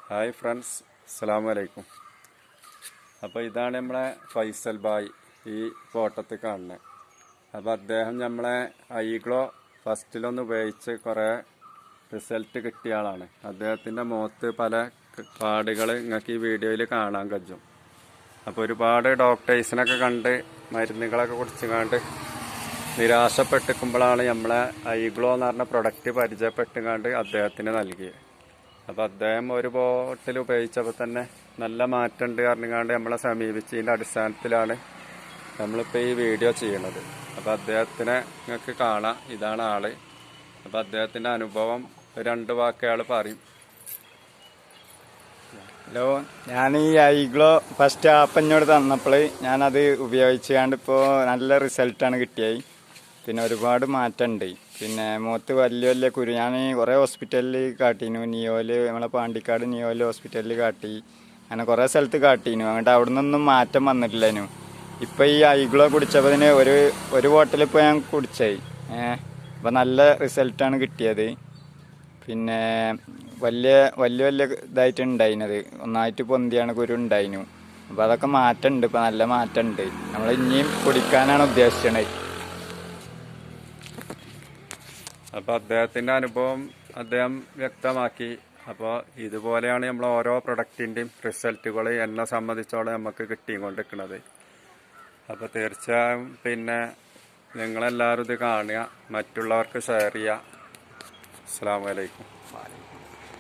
Hi friends, അസ്സലാമു അലൈക്കും. അപ്പോൾ ഇതാണ് നമ്മളെ ഫൈസൽ ബായ് ഈ ഫോട്ടോത്തിൽ കാണുന്നത്. അപ്പോൾ അദ്ദേഹം നമ്മളെ ഐഗ്ലോ ഫസ്റ്റിലൊന്ന് ഉപയോഗിച്ച് കുറേ റിസൾട്ട് കിട്ടിയ ആളാണ്. അദ്ദേഹത്തിൻ്റെ മുഖത്ത് പല പാടുകൾ നിങ്ങൾക്ക് ഈ വീഡിയോയിൽ കാണാൻ കഴിയും. അപ്പോൾ ഒരുപാട് ഡോക്ടേഴ്സിനൊക്കെ കണ്ട് മരുന്നുകളൊക്കെ കുടിച്ച് കണ്ട് നിരാശപ്പെട്ടിരിക്കുമ്പോഴാണ് നമ്മളെ ഐഗ്ലോ എന്ന് പറഞ്ഞ പ്രൊഡക്റ്റ് പരിചയപ്പെട്ടുകൊണ്ട് അദ്ദേഹത്തിന് നൽകിയത്. അപ്പോൾ അദ്ദേഹം ഒരു ബോട്ടിൽ ഉപയോഗിച്ചപ്പോൾ തന്നെ നല്ല മാറ്റമുണ്ട് പറഞ്ഞുകൊണ്ട് നമ്മളെ സമീപിച്ചതിൻ്റെ അടിസ്ഥാനത്തിലാണ് നമ്മളിപ്പോൾ ഈ വീഡിയോ ചെയ്യണത്. അപ്പോൾ അദ്ദേഹത്തിനെ നിങ്ങൾക്ക് കാണാം, ഇതാണ് ആള്. അപ്പോൾ അദ്ദേഹത്തിൻ്റെ അനുഭവം രണ്ട് വാക്ക് അയാൾ പറയും. ഹലോ, ഞാൻ ഈ ഐഗ്ലോ ഫസ്റ്റ് ആപ്പ് എന്നോട് തന്നപ്പോൾ ഞാനത് ഉപയോഗിച്ചുകൊണ്ട് ഇപ്പോൾ നല്ല റിസൾട്ടാണ് കിട്ടിയത്. പിന്നെ ഒരുപാട് മാറ്റമുണ്ട്. പിന്നെ മുഖത്ത് വലിയ വലിയ കുരു, ഞാൻ കുറേ ഹോസ്പിറ്റലിൽ കാട്ടീനു. നിയോല്, നമ്മളെ പാണ്ടിക്കാട് നിയോല് ഹോസ്പിറ്റലിൽ കാട്ടി, അങ്ങനെ കുറേ സ്ഥലത്ത് കാട്ടീനു. അങ്ങോട്ട് അവിടെ നിന്നൊന്നും മാറ്റം വന്നിട്ടില്ലേനു. ഇപ്പോൾ ഈ ഐഗ്ലോ കുടിച്ചപ്പോൾ ഒരു ബോട്ടിൽ ഇപ്പോൾ ഞാൻ കുടിച്ചായി. അപ്പോൾ നല്ല റിസൾട്ടാണ് കിട്ടിയത്. പിന്നെ വലിയ ഇതായിട്ട് ഉണ്ടായിരുന്നത് ഒന്നായിട്ട് പൊന്തിയാണ് കുരു ഉണ്ടായിരുന്നു. അപ്പോൾ അതൊക്കെ മാറ്റമുണ്ട്, ഇപ്പോൾ നല്ല മാറ്റമുണ്ട്. നമ്മൾ ഇനിയും കുടിക്കാനാണ് ഉദ്ദേശിച്ചത്. അപ്പോൾ അദ്ദേഹത്തിൻ്റെ അനുഭവം അദ്ദേഹം വ്യക്തമാക്കി. അപ്പോൾ ഇതുപോലെയാണ് നമ്മൾ ഓരോ പ്രൊഡക്റ്റിൻ്റെയും റിസൾട്ടുകൾ എന്നെ സംബന്ധിച്ചോളം നമുക്ക് കിട്ടിക്കൊണ്ടിരിക്കുന്നത്. അപ്പോൾ തീർച്ചയായും പിന്നെ നിങ്ങളെല്ലാവരും ഇത് കാണുക, മറ്റുള്ളവർക്ക് ഷെയർ ചെയ്യുക. അസ്സലാമു അലൈക്കും.